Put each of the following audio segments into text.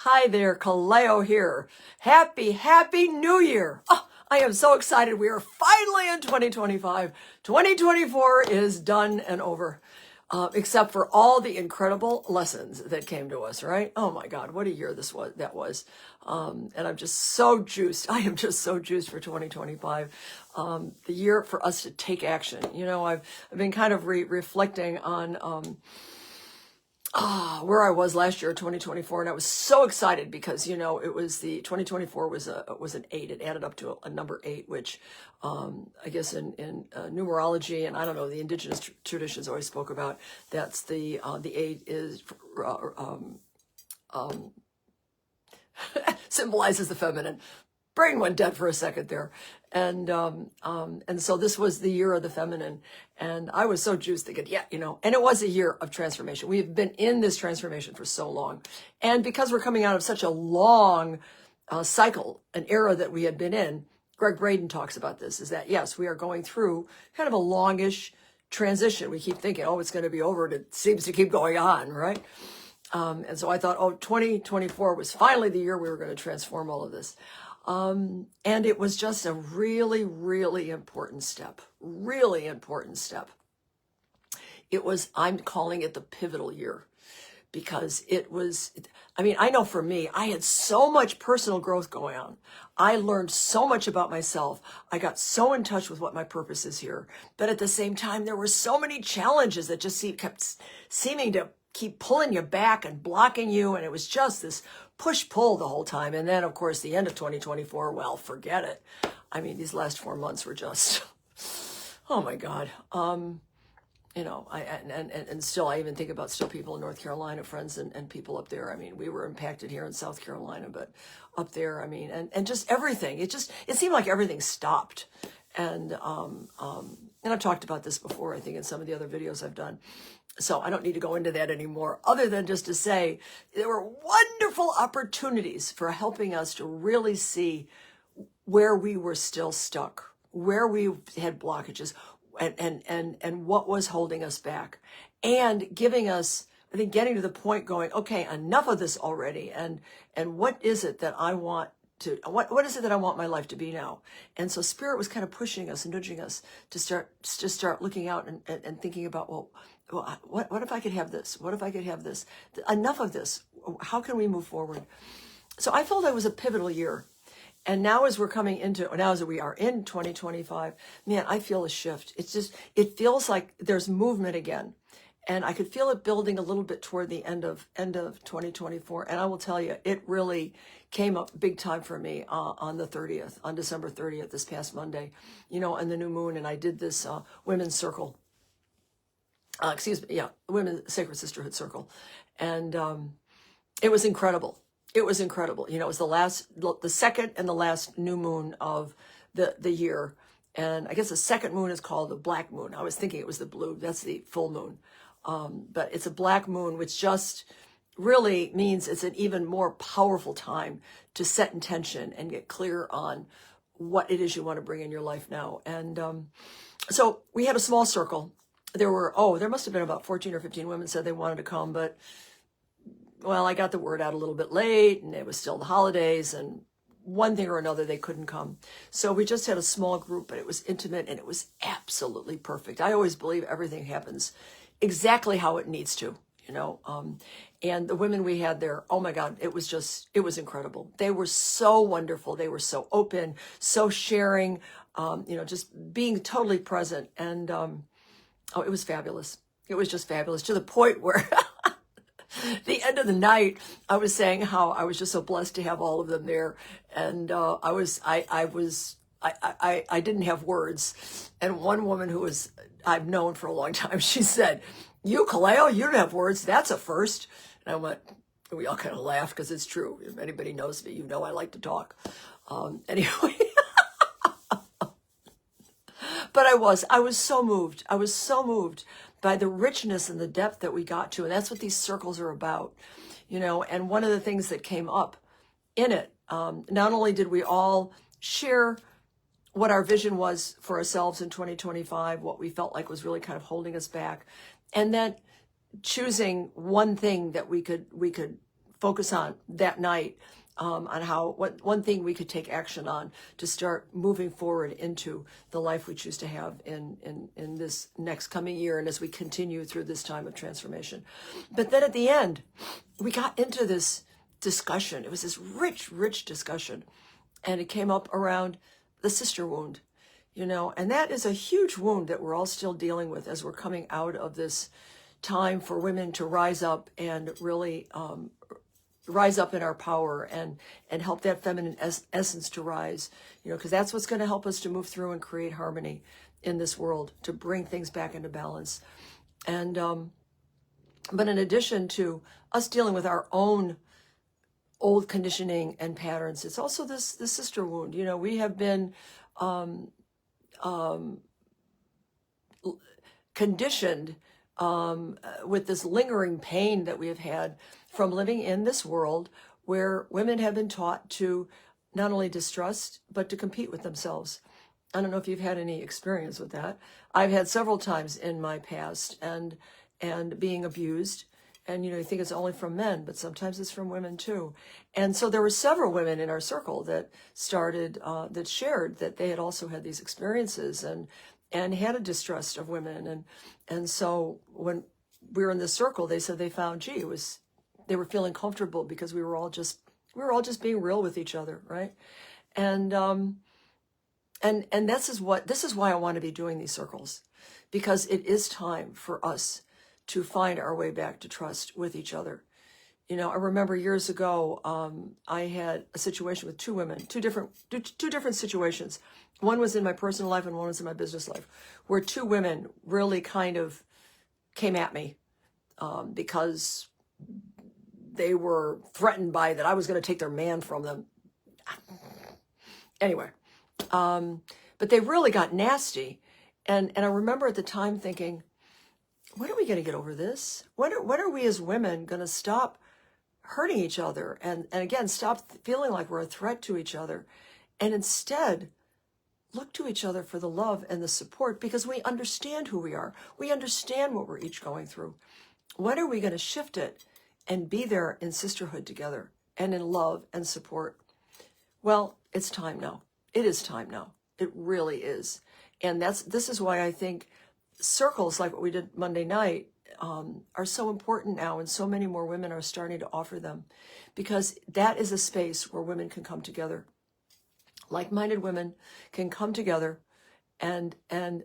Hi there, Kaleo here. Happy New Year. Oh, I am so excited. We are finally in 2025. 2024 is done and over, except for all the incredible lessons that came to us, right? Oh my God, what a year that was. And I'm just so juiced. I am just so juiced for 2025. The year for us to take action. I've been kind of reflecting on, where I was last year, 2024, and I was so excited because it was the 2024 was an 8. It added up to a number 8, which I guess in numerology, and I don't know, the indigenous traditions always spoke about. That's the 8 is symbolizes the feminine. Brain went dead for a second there. And so this was the year of the feminine. And I was so juiced thinking, and it was a year of transformation. We've been in this transformation for so long. And because we're coming out of such a long cycle, an era that we had been in, Greg Braden talks about this, is that, yes, we are going through kind of a longish transition. We keep thinking, it's going to be over, and it seems to keep going on, right? And so I thought, 2024 was finally the year we were going to transform all of this. And it was just a really, really important step, I'm calling it the pivotal year, because I know for me, I had so much personal growth going on. I learned so much about myself. I got so in touch with what my purpose is here. But at the same time, there were so many challenges that just kept seeming to keep pulling you back and blocking you. And it was just this push-pull the whole time. And then, of course, the end of 2024, well, forget it. These last 4 months were just, oh my God. Still, I even think about people in North Carolina, friends and people up there. We were impacted here in South Carolina, but up there, and just everything. It seemed like everything stopped. And I've talked about this before, I think, in some of the other videos I've done. So I don't need to go into that anymore, other than just to say there were wonderful opportunities for helping us to really see where we were still stuck, where we had blockages, and what was holding us back, and giving us, I think, getting to the point going, okay, enough of this already. And what is it that I want what is it that I want my life to be now? And so Spirit was kind of pushing us and nudging us to start looking out and thinking about, well, what if I could have this? What if I could have this? Enough of this. How can we move forward? So I felt it was a pivotal year. And now as we are in 2025, man, I feel a shift. It feels like there's movement again. And I could feel it building a little bit toward the end of 2024. And I will tell you, it really came up big time for me on December 30th, this past Monday, and the new moon. And I did this women's circle. Women's Sacred Sisterhood Circle. And it was incredible. It was incredible. It was the second and the last new moon of the year. And I guess the second moon is called the black moon. I was thinking it was the blue. That's the full moon. But it's a black moon, which just really means it's an even more powerful time to set intention and get clear on what it is you want to bring in your life now. And so we had a small circle. There must have been about 14 or 15 women said they wanted to come, but well, I got the word out a little bit late, and it was still the holidays, and one thing or another, they couldn't come. So we just had a small group, but it was intimate, and it was absolutely perfect. I always believe everything happens exactly how it needs to, and the women we had there, oh my God, it was incredible. They were so wonderful. They were so open, so sharing, just being totally present. And, it was fabulous. It was just fabulous, to the point where the end of the night, I was saying how I was just so blessed to have all of them there. And I didn't have words. And one woman who I've known for a long time, she said, "You, Kaleo, you don't have words. That's a first." And I went, we all kind of laughed, because it's true. If anybody knows me, I like to talk. Anyway. But I was so moved. I was so moved by the richness and the depth that we got to. And that's what these circles are about, and one of the things that came up in it, not only did we all share what our vision was for ourselves in 2025, what we felt like was really kind of holding us back, and then choosing one thing that we could focus on that night, on how what one thing we could take action on to start moving forward into the life we choose to have in this next coming year, and as we continue through this time of transformation. But then at the end, we got into this discussion. It was this rich discussion, and it came up around the sister wound, and that is a huge wound that we're all still dealing with as we're coming out of this time for women to rise up and really rise up in our power and help that feminine essence to rise, because that's what's going to help us to move through and create harmony in this world, to bring things back into balance. And but in addition to us dealing with our own old conditioning and patterns, it's also this sister wound. We have been conditioned with this lingering pain that we have had from living in this world where women have been taught to not only distrust, but to compete with themselves. I don't know if you've had any experience with that. I've had several times in my past, and being abused. And, you think it's only from men, but sometimes it's from women too. And so there were several women in our circle that started, that shared that they had also had these experiences and had a distrust of women. And so when we were in this circle, they said they found, they were feeling comfortable because we were all just being real with each other, right? And this is why I want to be doing these circles, because it is time for us to find our way back to trust with each other. I remember years ago, I had a situation with two women, two different situations. One was in my personal life and one was in my business life, where two women really kind of came at me because they were threatened by that I was going to take their man from them. Anyway, but they really got nasty. And I remember at the time thinking, when are we going to get over this? When are we as women going to stop hurting each other and again, stop feeling like we're a threat to each other, and instead look to each other for the love and the support, because we understand who we are. We understand what we're each going through. When are we going to shift it and be there in sisterhood together and in love and support? Well, it's time now. It is time now. It really is. And this is why I think circles like what we did Monday night are so important now, and so many more women are starting to offer them, because that is a space where women can come together. Like-minded women can come together and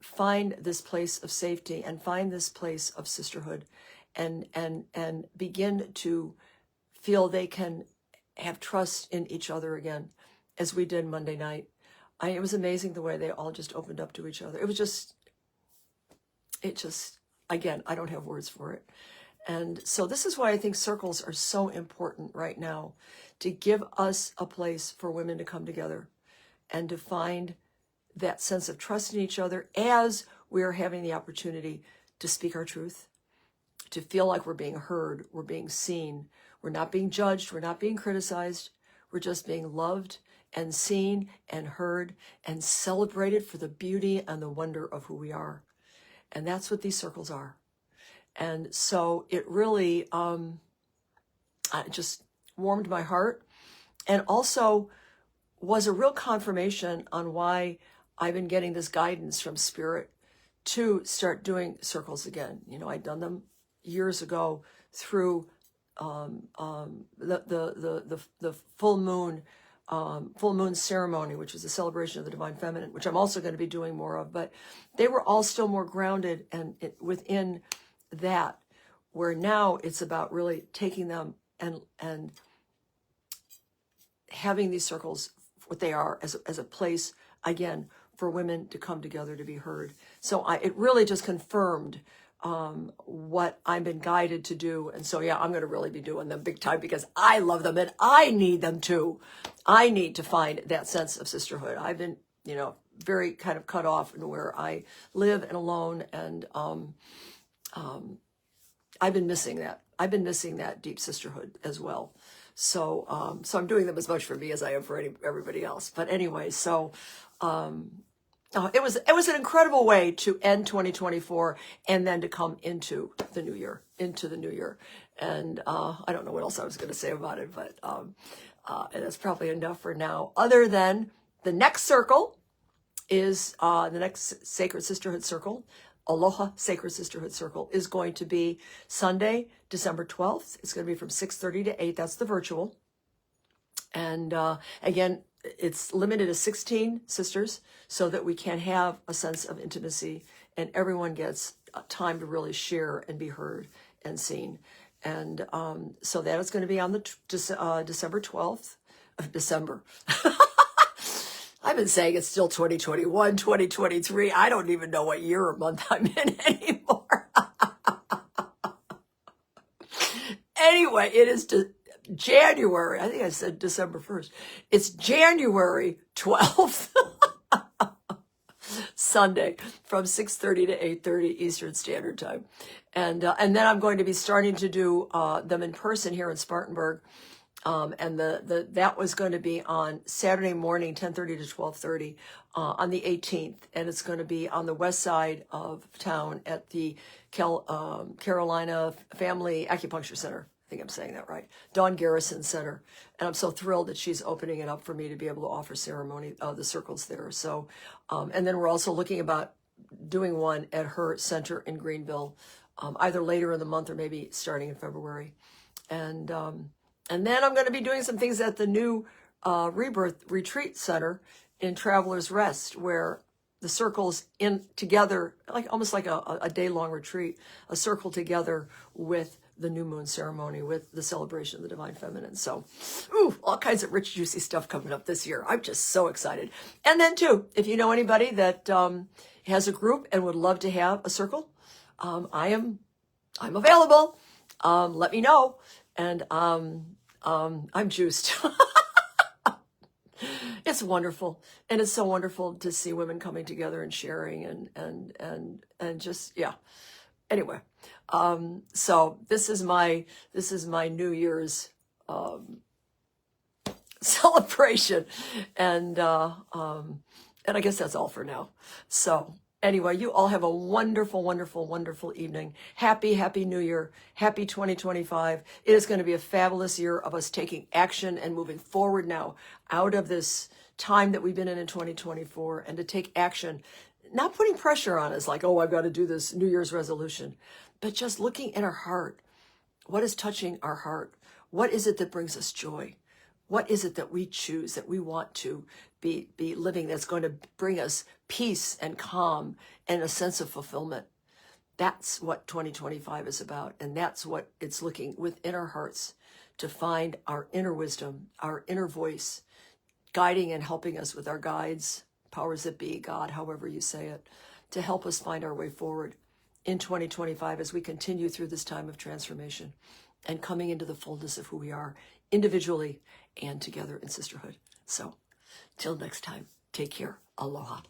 find this place of safety and find this place of sisterhood and begin to feel they can have trust in each other again, as we did Monday night. It was amazing the way they all just opened up to each other. It just, again, I don't have words for it. And so this is why I think circles are so important right now, to give us a place for women to come together and to find that sense of trust in each other as we're having the opportunity to speak our truth, to feel like we're being heard, we're being seen, we're not being judged, we're not being criticized, we're just being loved and seen and heard and celebrated for the beauty and the wonder of who we are. And that's what these circles are. And so it really just warmed my heart, and also was a real confirmation on why I've been getting this guidance from Spirit to start doing circles again. I'd done them years ago through the full moon ceremony, which was a celebration of the divine feminine, which I'm also going to be doing more of. But they were all still more grounded and within that, where now it's about really taking them and having these circles, what they are, as a place, again, for women to come together to be heard. So it really just confirmed what I've been guided to do. And so, yeah, I'm going to really be doing them big time, because I love them and I need them too. I need to find that sense of sisterhood. I've been, very kind of cut off in where I live and alone. And I've been missing that. I've been missing that deep sisterhood as well. So I'm doing them as much for me as I am for everybody else. But anyway, so It was an incredible way to end 2024 and then to come into the new year, And I don't know what else I was going to say about it, but and that's probably enough for now. Other than the next circle is the next Sacred Sisterhood Circle, Aloha Sacred Sisterhood Circle, is going to be Sunday, December 12th. It's going to be from 6:30 to 8. That's the virtual. And again, it's limited to 16 sisters so that we can have a sense of intimacy and everyone gets time to really share and be heard and seen. And so that is going to be on the December 12th of December. I've been saying it's still 2021, 2023. I don't even know what year or month I'm in anymore. Anyway, it is January. I think I said December 1st. It's January 12th, Sunday, from 6:30 to 8:30 Eastern Standard Time. And then I'm going to be starting to do them in person here in Spartanburg. And that was going to be on Saturday morning, 10:30 to 12:30 on the 18th. And it's going to be on the west side of town at the Carolina Family Acupuncture Center. I think I'm saying that right. Dawn Garrison Center. And I'm so thrilled that she's opening it up for me to be able to offer ceremony, the circles there. So, and then we're also looking about doing one at her center in Greenville, either later in the month or maybe starting in February. And then I'm going to be doing some things at the new Rebirth Retreat Center in Travelers Rest, where the circles in together, like almost like a day-long retreat, a circle together with the new moon ceremony, with the celebration of the divine feminine. So, all kinds of rich, juicy stuff coming up this year. I'm just so excited. And then too, if you know anybody that has a group and would love to have a circle, I'm available. Let me know. And I'm juiced. It's wonderful. And it's so wonderful to see women coming together and sharing and just, yeah. Anyway, so this is my New Year's celebration. And I guess that's all for now. So anyway, you all have a wonderful, wonderful, wonderful evening. Happy New Year. Happy 2025. It is going to be a fabulous year of us taking action and moving forward now out of this time that we've been in 2024 and to take action, not putting pressure on us like, oh, I've got to do this New Year's resolution, but just looking in our heart. What is touching our heart? What is it that brings us joy? What is it that we choose, that we want to be living, that's going to bring us peace and calm and a sense of fulfillment? That's what 2025 is about. And that's what it's looking within our hearts to find our inner wisdom, our inner voice, guiding and helping us with our guides, powers that be, God, however you say it, to help us find our way forward in 2025 as we continue through this time of transformation and coming into the fullness of who we are individually and together in sisterhood. So till next time, take care. Aloha.